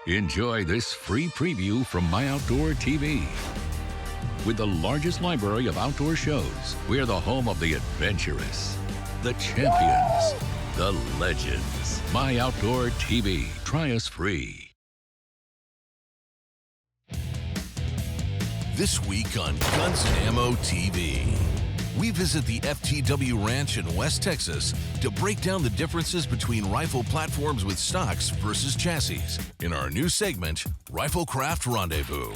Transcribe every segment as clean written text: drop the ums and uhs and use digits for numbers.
Enjoy this free preview from MyOutdoorTV. With the largest library of outdoor shows, we're the home of the adventurous, the champions, the legends. MyOutdoorTV. Try us free. This week on Guns and Ammo TV, we visit the FTW Ranch in West Texas to break down the differences between rifle platforms with stocks versus chassis in our new segment, Riflecraft Rendezvous.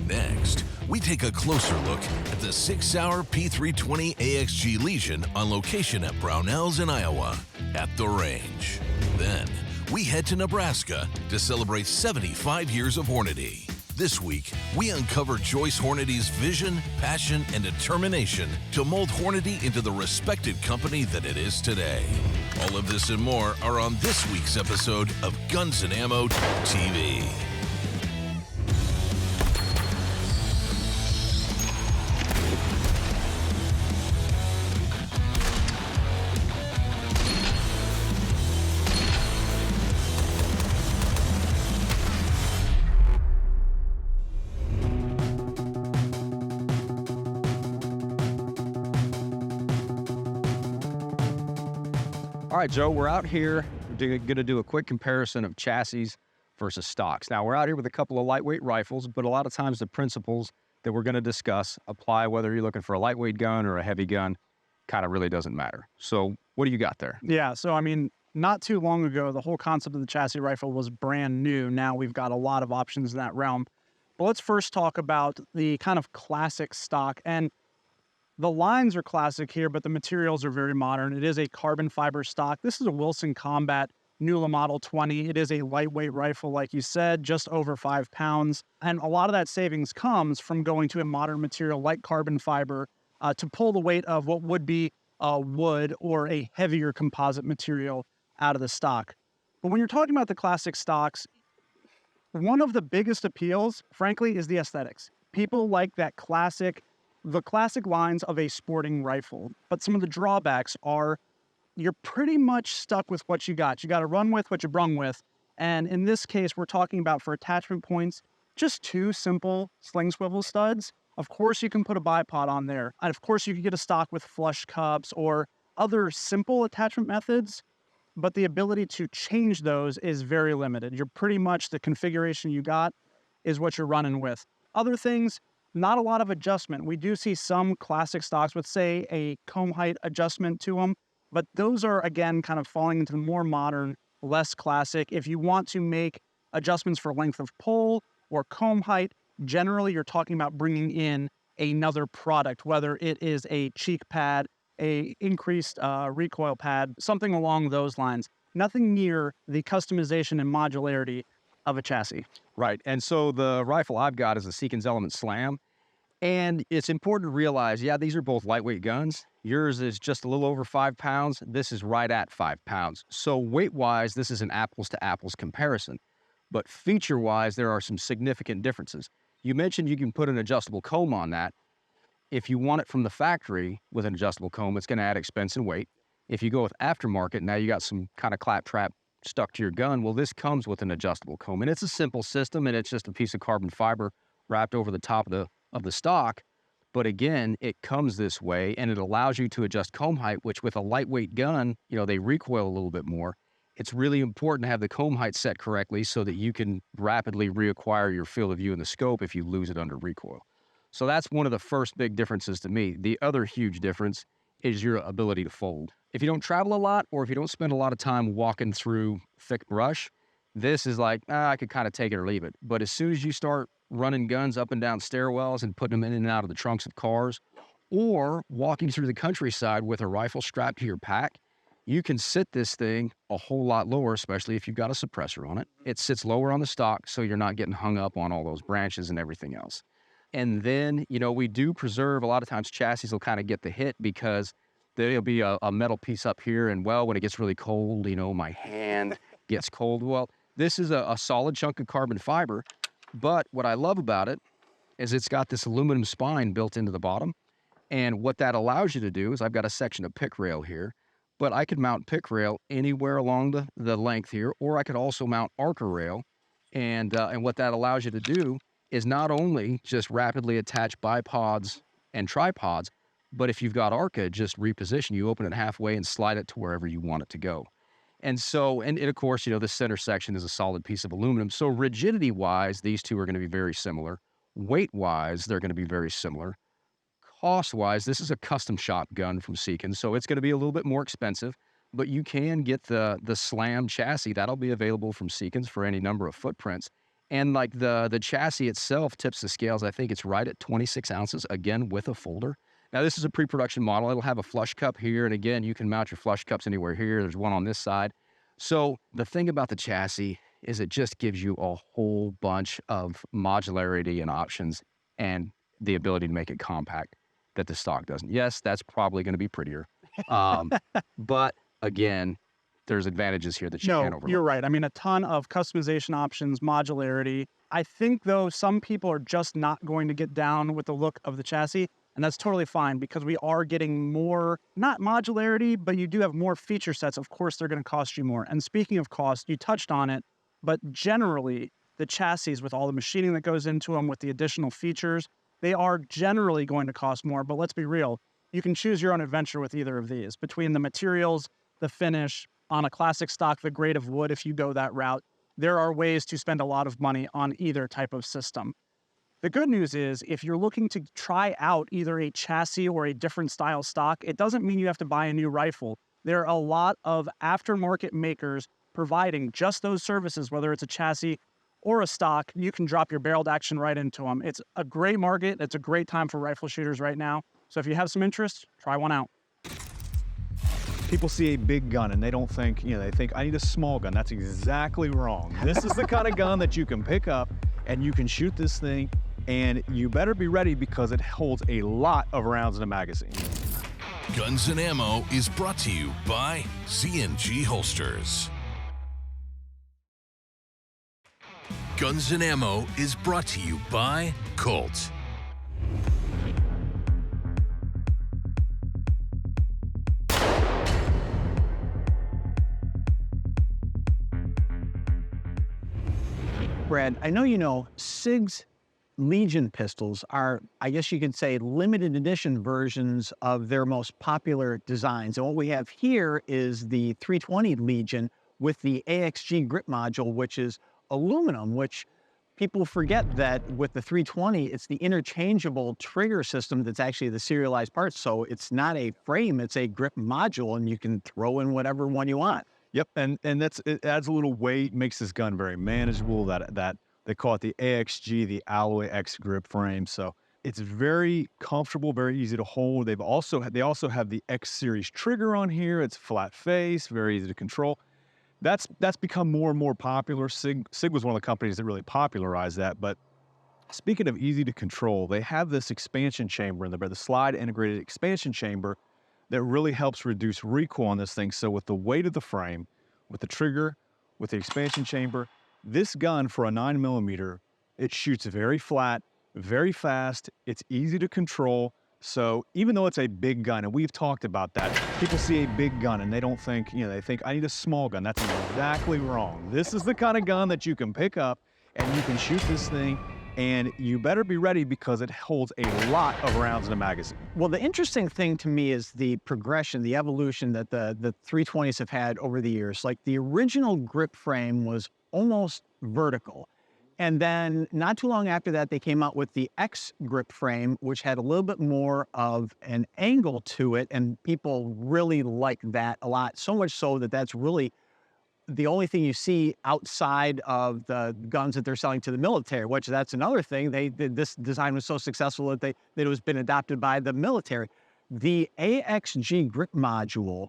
Next, we take a closer look at the 6-hour P320 AXG Legion on location at Brownells in Iowa at the range. Then, we head to Nebraska to celebrate 75 years of Hornady. This week, we uncover Joyce Hornady's vision, passion, and determination to mold Hornady into the respected company that it is today. All of this and more are on this week's episode of Guns and Ammo TV. All right, Joe, we're out here. We're going to do a quick comparison of chassis versus stocks. Now, we're out here with a couple of lightweight rifles, but a lot of times the principles that we're going to discuss apply whether you're looking for a lightweight gun or a heavy gun. Kind of really doesn't matter. So what do you got there? Yeah, so I mean, not too long ago, the whole concept of the chassis rifle was brand new. Now we've got a lot of options in that realm. But let's first talk about the kind of classic stock. And the lines are classic here, but the materials are very modern. It is a carbon fiber stock. This is a Wilson Combat Nula Model 20. It is a lightweight rifle, like you said, just over 5 pounds. And a lot of that savings comes from going to a modern material like carbon fiber to pull the weight of what would be wood or a heavier composite material out of the stock. But when you're talking about the classic stocks, one of the biggest appeals, frankly, is the aesthetics. People like the classic lines of a sporting rifle. But some of the drawbacks are you're pretty much stuck with what you got. You got to run with what you brung with. And in this case, we're talking about, for attachment points, just 2 simple sling swivel studs. Of course, you can put a bipod on there. And of course, you can get a stock with flush cups or other simple attachment methods. But the ability to change those is very limited. You're pretty much, the configuration you got is what you're running with. Other things, not a lot of adjustment. We do see some classic stocks with, say, a comb height adjustment to them, but those are, again, kind of falling into the more modern, less classic. If you want to make adjustments for length of pull or comb height, generally you're talking about bringing in another product, whether it is a cheek pad, a increased recoil pad, something along those lines. Nothing near the customization and modularity of a chassis. Right, and so the rifle I've got is a Seekins Element Slam. And it's important to realize, yeah, these are both lightweight guns. Yours is just a little over 5 pounds. This is right at 5 pounds. So weight-wise, this is an apples-to-apples comparison. But feature-wise, there are some significant differences. You mentioned you can put an adjustable comb on that. If you want it from the factory with an adjustable comb, it's going to add expense and weight. If you go with aftermarket, now you got some kind of claptrap stuck to your gun. Well, this comes with an adjustable comb. And it's a simple system, and it's just a piece of carbon fiber wrapped over the top of the stock. But again, it comes this way, and it allows you to adjust comb height, which with a lightweight gun, they recoil a little bit more. It's really important to have the comb height set correctly so that you can rapidly reacquire your field of view in the scope if you lose it under recoil. So that's one of the first big differences to me. The other huge difference is your ability to fold. If you don't travel a lot, or if you don't spend a lot of time walking through thick brush, this is like, I could kind of take it or leave it. But as soon as you start running guns up and down stairwells and putting them in and out of the trunks of cars, or walking through the countryside with a rifle strapped to your pack, you can sit this thing a whole lot lower, especially if you've got a suppressor on it. It sits lower on the stock, so you're not getting hung up on all those branches and everything else. And then, we do preserve, a lot of times chassis will kind of get the hit because there'll be a metal piece up here, and when it gets really cold, my hand gets cold. Well, this is a solid chunk of carbon fiber, but what I love about it is it's got this aluminum spine built into the bottom. And what that allows you to do is, I've got a section of pick rail here, but I could mount pick rail anywhere along the length here, or I could also mount archer rail And what that allows you to do is not only just rapidly attach bipods and tripods, but if you've got ARCA, just reposition. You open it halfway and slide it to wherever you want it to go. And so, and of course, the center section is a solid piece of aluminum. So rigidity-wise, these two are going to be very similar. Weight-wise, they're going to be very similar. Cost-wise, this is a custom shop gun from Seekins, so it's going to be a little bit more expensive, but you can get the Slam chassis. That'll be available from Seekins for any number of footprints. And like the chassis itself tips the scales. I think it's right at 26 ounces, again, with a folder. Now, this is a pre-production model. It'll have a flush cup here, and again, you can mount your flush cups anywhere here. There's one on this side. So the thing about the chassis is it just gives you a whole bunch of modularity and options and the ability to make it compact that the stock doesn't. Yes, that's probably going to be prettier. But again, there's advantages here that you can't overlook. You're right. I mean, a ton of customization options, modularity. I think, though, some people are just not going to get down with the look of the chassis, and that's totally fine because we are getting more, not modularity, but you do have more feature sets. Of course, they're going to cost you more. And speaking of cost, you touched on it, but generally, the chassis with all the machining that goes into them, with the additional features, they are generally going to cost more. But let's be real, you can choose your own adventure with either of these. Between the materials, the finish, on a classic stock, the grade of wood, if you go that route, there are ways to spend a lot of money on either type of system. The good news is, if you're looking to try out either a chassis or a different style stock, it doesn't mean you have to buy a new rifle. There are a lot of aftermarket makers providing just those services, whether it's a chassis or a stock. You can drop your barreled action right into them. It's a great market. It's a great time for rifle shooters right now. So if you have some interest, try one out. People see a big gun and they don't think, they think, I need a small gun. That's exactly wrong. This is the kind of gun that you can pick up and you can shoot this thing, and you better be ready because it holds a lot of rounds in a magazine. Guns and Ammo is brought to you by C&G Holsters. Guns and Ammo is brought to you by Colt. Brad, I know you know SIG's Legion pistols are, I guess you could say, limited edition versions of their most popular designs. And what we have here is the 320 Legion with the AXG grip module, which is aluminum, which people forget that with the 320, it's the interchangeable trigger system that's actually the serialized parts. So it's not a frame, it's a grip module, and you can throw in whatever one you want. Yep, and it adds a little weight, makes this gun very manageable. That they call it the AXG, the Alloy X grip frame. So it's very comfortable, very easy to hold. They also have the X series trigger on here. It's flat face, very easy to control. That's become more and more popular. SIG was one of the companies that really popularized that. But speaking of easy to control, they have this expansion chamber in there, the slide integrated expansion chamber, that really helps reduce recoil on this thing. So with the weight of the frame, with the trigger, with the expansion chamber, this gun for a 9mm, it shoots very flat, very fast, it's easy to control. So even though it's a big gun, and we've talked about that, people see a big gun and they don't think, they think, I need a small gun. That's exactly wrong. This is the kind of gun that you can pick up and you can shoot this thing, and you better be ready because it holds a lot of rounds in a magazine. Well, the interesting thing to me is the progression, the evolution that the 320s have had over the years. Like, the original grip frame was almost vertical. And then not too long after that, they came out with the X grip frame, which had a little bit more of an angle to it. And people really like that a lot. So much so that that's really the only thing you see outside of the guns that they're selling to the military, which that's another thing. This design was so successful that it was been adopted by the military. The AXG grip module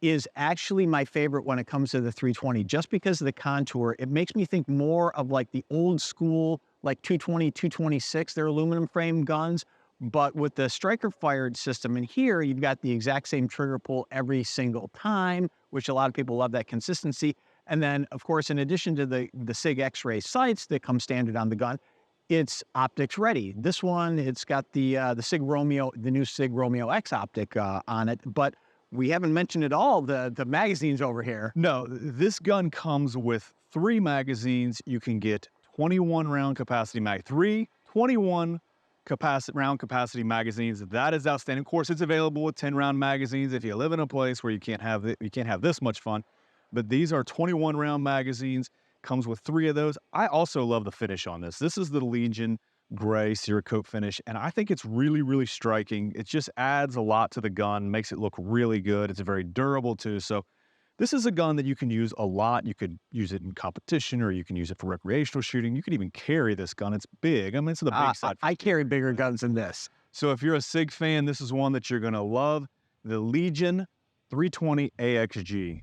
is actually my favorite when it comes to the 320, just because of the contour. It makes me think more of like the old school, like 220, 226, they're aluminum frame guns, but with the striker fired system. And here you've got the exact same trigger pull every single time, which a lot of people love that consistency. And then, of course, in addition to the SIG X-ray sights that come standard on the gun, it's optics ready. This one, it's got the SIG Romeo, the new SIG Romeo X optic on it, but we haven't mentioned at all the magazines over here. No, this gun comes with 3 magazines, you can get 21 round capacity mag. 21 round capacity magazines. That is outstanding. Of course, it's available with 10 round magazines if you live in a place where you can't have this much fun. But these are 21 round magazines. Comes with 3 of those. I also love the finish on this. This is the Legion gray Cerakote finish, and I think it's really, really striking. It just adds a lot to the gun, makes it look really good. It's very durable too. So this is a gun that you can use a lot. You could use it in competition, or you can use it for recreational shooting. You could even carry this gun. It's big. I mean, it's the big side. I carry bigger guns than this. So if you're a SIG fan, this is one that you're going to love. The Legion 320 AXG.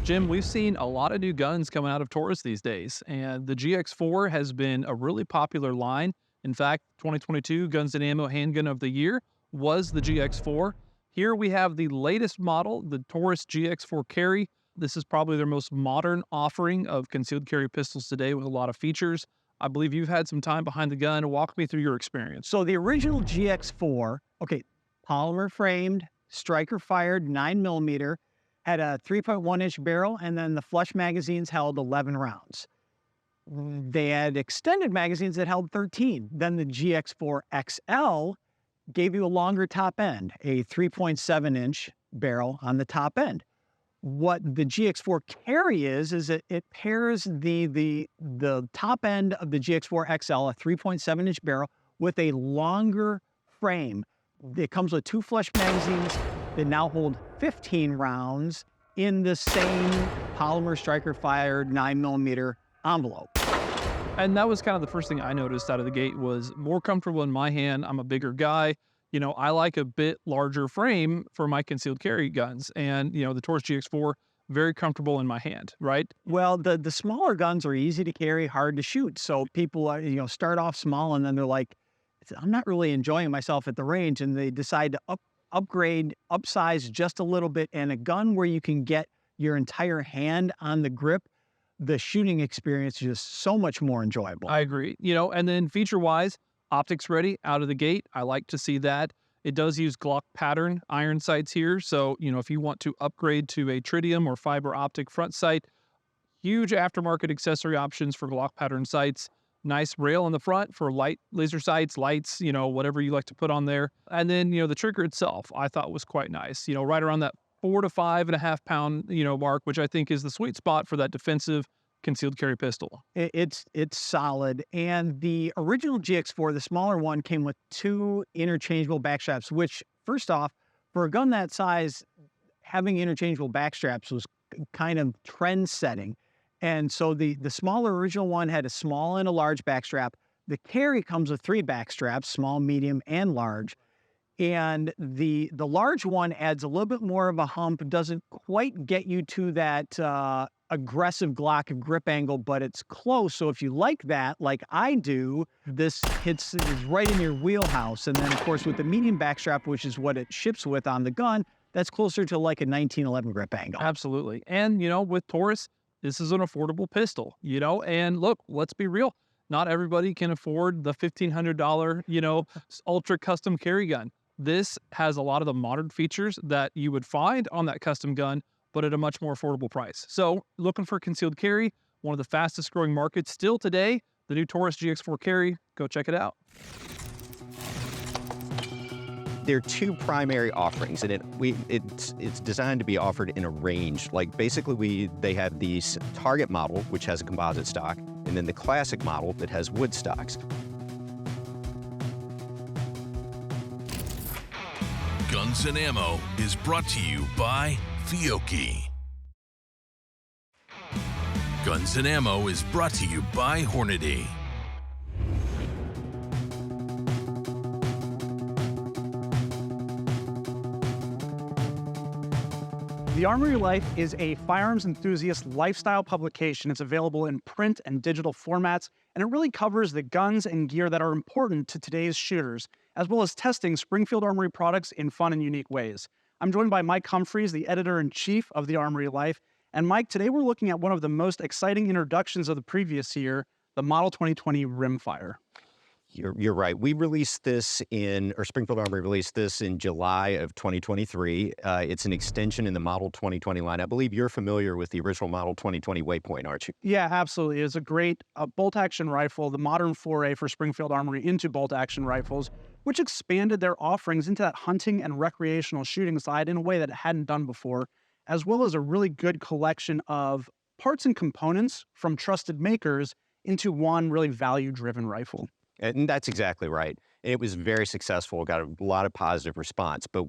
Jim, we've seen a lot of new guns coming out of Taurus these days, and the GX4 has been a really popular line. In fact, 2022 Guns and Ammo Handgun of the Year was the GX4. Here we have the latest model, the Taurus GX4 Carry. This is probably their most modern offering of concealed carry pistols today with a lot of features. I believe you've had some time behind the gun. Walk me through your experience. So the original GX4, okay, polymer framed, striker fired 9mm, had a 3.1-inch barrel, and then the flush magazines held 11 rounds. They had extended magazines that held 13. Then the GX4 XL gave you a longer top end, a 3.7-inch barrel on the top end. What the GX4 Carry is it pairs the top end of the GX4 XL, a 3.7-inch barrel, with a longer frame. It comes with 2 flush magazines that now hold 15 rounds in the same polymer striker fired 9mm envelope. And that was kind of the first thing I noticed out of the gate was more comfortable in my hand. I'm a bigger guy. You know, I like a bit larger frame for my concealed carry guns. And, you know, the Taurus GX4, very comfortable in my hand, right? Well, the smaller guns are easy to carry, hard to shoot. So people, start off small and then they're like, I'm not really enjoying myself at the range. And they decide to upgrade, upsize just a little bit. And a gun where you can get your entire hand on the grip, the shooting experience is just so much more enjoyable. I agree. You know, and then feature-wise, optics ready out of the gate. I like to see that. It does use Glock pattern iron sights here. So, you know, if you want to upgrade to a tritium or fiber optic front sight, huge aftermarket accessory options for Glock pattern sights. Nice rail in the front for light laser sights, lights, you know, whatever you like to put on there. And then, you know, the trigger itself, I thought was quite nice. You know, right around that 4 to 5.5 pound, you know, mark, which I think is the sweet spot for that defensive concealed carry pistol. It's solid. And the original GX4, the smaller one, came with 2 interchangeable backstraps, which, first off, for a gun that size, having interchangeable backstraps was kind of trend setting. And so the smaller original one had a small and a large backstrap. The Carry comes with 3 backstraps, small, medium, and large. And the large one adds a little bit more of a hump, doesn't quite get you to that aggressive Glock grip angle, but it's close. So if you like that, like I do, this is right in your wheelhouse. And then, of course, with the medium backstrap, which is what it ships with on the gun, that's closer to like a 1911 grip angle. Absolutely. And, you know, with Taurus, this is an affordable pistol, you know, and look, let's be real. Not everybody can afford the $1,500, you know, ultra custom carry gun. This has a lot of the modern features that you would find on that custom gun, but at a much more affordable price. So looking for concealed carry, one of the fastest growing markets still today, the new Taurus GX4 Carry, go check it out. There are 2 primary offerings, and it's designed to be offered in a range. Like basically they have the target model, which has a composite stock, and then the classic model that has wood stocks. Guns and Ammo is brought to you by Fiocchi. Guns and Ammo is brought to you by Hornady. The Armory Life is a firearms enthusiast lifestyle publication. It's available in print and digital formats, and it really covers the guns and gear that are important to today's shooters, as well as testing Springfield Armory products in fun and unique ways. I'm joined by Mike Humphreys, the editor-in-chief of the Armory Life. And Mike, today we're looking at one of the most exciting introductions of the previous year, the Model 2020 Rimfire. You're right. We released this or Springfield Armory released this in July of 2023. It's an extension in the Model 2020 line. I believe you're familiar with the original Model 2020 Waypoint, aren't you? Yeah, absolutely. It's a great bolt-action rifle, the modern foray for Springfield Armory into bolt-action rifles, which expanded their offerings into that hunting and recreational shooting side in a way that it hadn't done before, as well as a really good collection of parts and components from trusted makers into one really value-driven rifle. And that's exactly right. It was very successful, got a lot of positive response. But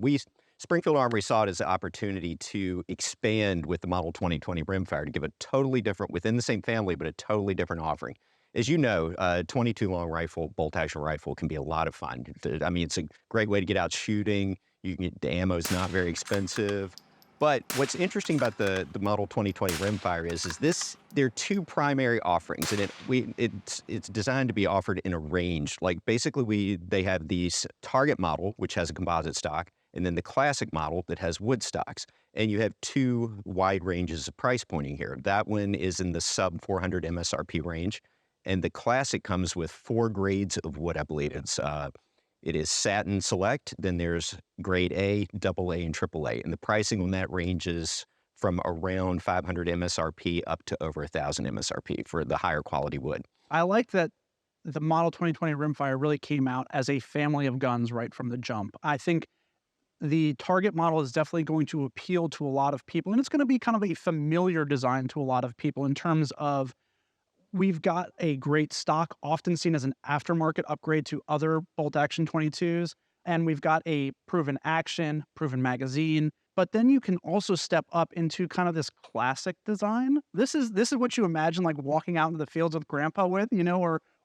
Springfield Armory saw it as an opportunity to expand with the Model 2020 Rimfire to give a totally different, within the same family, but a totally different offering. As you know, 22 long rifle, bolt action rifle can be a lot of fun. I mean, it's a great way to get out shooting. The ammo is not very expensive. But what's interesting about the Model 2020 Rimfire is there are two primary offerings, and it's designed to be offered in a range. Like basically, they have the target model, which has a composite stock, and then the classic model that has wood stocks. And you have two wide ranges of price pointing here. That one is in the sub 400 MSRP range, and the classic comes with 4 grades of wood. I believe it is satin select, then there's grade A, AA, and AAA. And the pricing on that ranges from around 500 MSRP up to over 1,000 MSRP for the higher quality wood. I like that the Model 2020 Rimfire really came out as a family of guns right from the jump. I think the target model is definitely going to appeal to a lot of people, and it's going to be kind of a familiar design to a lot of people in terms of we've got a great stock, often seen as an aftermarket upgrade to other bolt-action 22s, and we've got a proven action, proven magazine, but then you can also step up into kind of this classic design. This is what you imagine like walking out into the fields with grandpa with,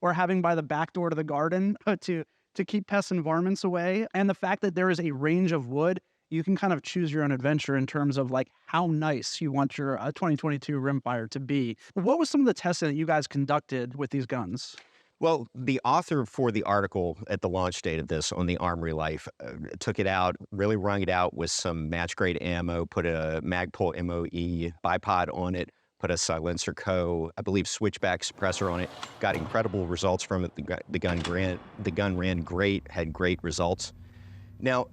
or having by the back door to the garden to keep pests and varmints away. And the fact that there is a range of wood, you can kind of choose your own adventure in terms of like how nice you want your 2022 Rimfire to be. What was some of the testing that you guys conducted with these guns? Well, the author for the article at the launch date of this on the Armory Life took it out, really wrung it out with some match-grade ammo, put a Magpul MOE bipod on it, put a Silencer Co., I believe, switchback suppressor on it, got incredible results from it. The gun ran great, had great results. Now,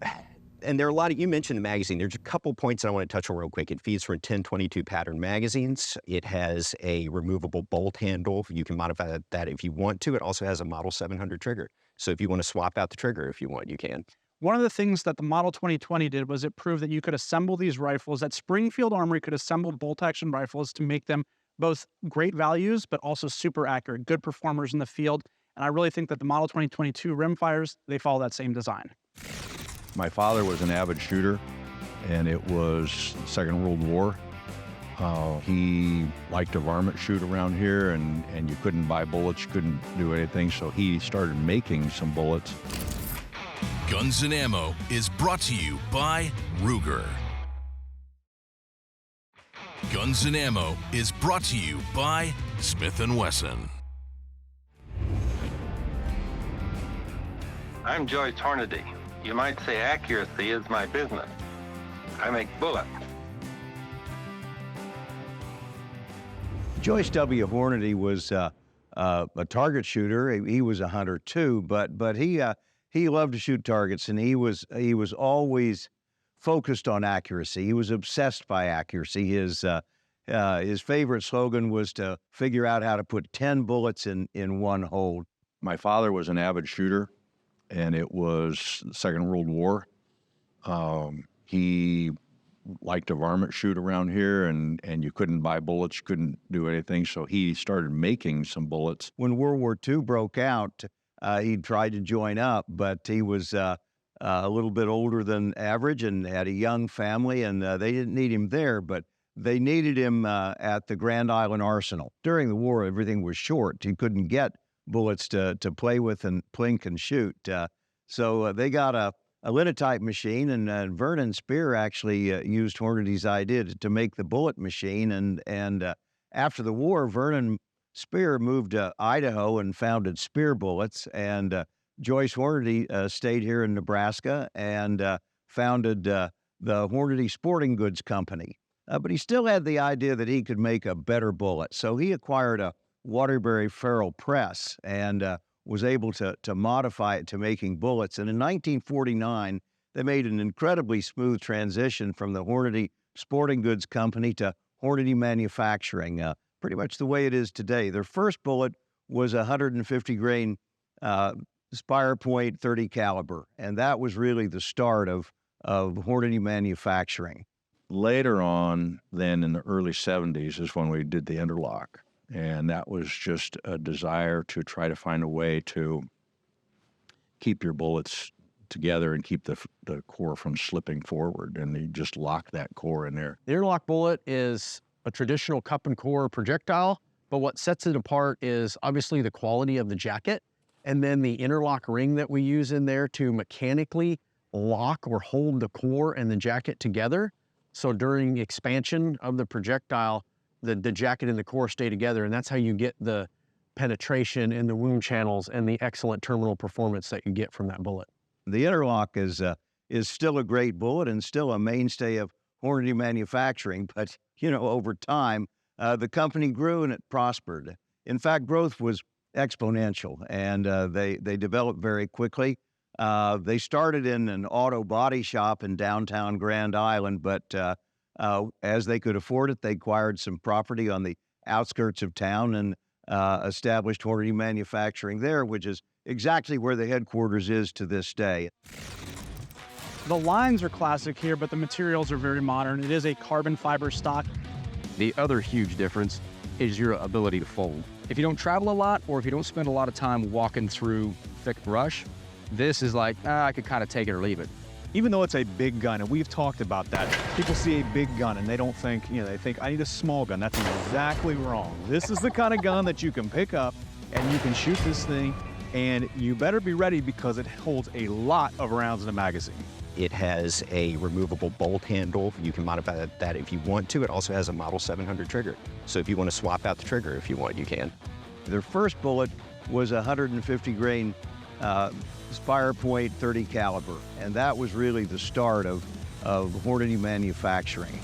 and there are a lot of, you mentioned the magazine. There's a couple points that I want to touch on real quick. It feeds from 1022 pattern magazines. It has a removable bolt handle. You can modify that if you want to. It also has a Model 700 trigger. So if you want to swap out the trigger if you want, you can. One of the things that the Model 2020 did was it proved that you could assemble these rifles, that Springfield Armory could assemble bolt-action rifles to make them both great values, but also super accurate, good performers in the field. And I really think that the Model 2022 Rimfires, they follow that same design. My father was an avid shooter, and it was the Second World War. He liked to varmint shoot around here, and you couldn't buy bullets, you couldn't do anything, so he started making some bullets. Guns and Ammo is brought to you by Ruger. Guns and Ammo is brought to you by Smith & Wesson. I'm Joyce Hornady. You might say accuracy is my business. I make bullets. Joyce W. Hornady was a target shooter. He was a hunter too, but he loved to shoot targets, and he was always focused on accuracy. He was obsessed by accuracy. His favorite slogan was to figure out how to put 10 bullets in one hole. My father was an avid shooter, and it was the Second World War. He liked to varmint shoot around here, and you couldn't buy bullets, you couldn't do anything, so he started making some bullets. When World War II broke out, he tried to join up, but he was a little bit older than average and had a young family, and they didn't need him there, but they needed him at the Grand Island Arsenal. During the war, everything was short. He couldn't get bullets to play with and plink and shoot. So they got a linotype machine, and Vernon Spear actually used Hornady's idea to make the bullet machine. And after the war, Vernon Spear moved to Idaho and founded Spear Bullets. And Joyce Hornady stayed here in Nebraska and founded the Hornady Sporting Goods Company. But he still had the idea that he could make a better bullet. So he acquired a Waterbury ferrule press, and was able to modify it to making bullets. And in 1949, they made an incredibly smooth transition from the Hornady Sporting Goods Company to Hornady Manufacturing, pretty much the way it is today. Their first bullet was a 150 grain Spire Point 30 caliber, and that was really the start of Hornady Manufacturing. Later on, then in the early 70s is when we did the interlock. And that was just a desire to try to find a way to keep your bullets together and keep the core from slipping forward. And you just lock that core in there. The interlock bullet is a traditional cup and core projectile, but what sets it apart is obviously the quality of the jacket, and then the interlock ring that we use in there to mechanically lock or hold the core and the jacket together. So during expansion of the projectile, the jacket and the core stay together, and that's how you get the penetration in the wound channels and the excellent terminal performance that you get from that bullet. The interlock is still a great bullet and still a mainstay of Hornady Manufacturing, but over time, the company grew and it prospered. In fact, growth was exponential, and they developed very quickly. They started in an auto body shop in downtown Grand Island, but as they could afford it, they acquired some property on the outskirts of town and established Hornady Manufacturing there, which is exactly where the headquarters is to this day. The lines are classic here, but the materials are very modern. It is a carbon fiber stock. The other huge difference is your ability to fold. If you don't travel a lot, or if you don't spend a lot of time walking through thick brush, this is like, I could kind of take it or leave it. Even though it's a big gun, and we've talked about that, people see a big gun and they don't think, they think, I need a small gun. That's exactly wrong. This is the kind of gun that you can pick up and you can shoot this thing, and you better be ready because it holds a lot of rounds in a magazine. It has a removable bolt handle. You can modify that if you want to. It also has a Model 700 trigger. So if you want to swap out the trigger if you want, you can. Their first bullet was a 150 grain Spire Point 30 caliber, and that was really the start of Hornady Manufacturing.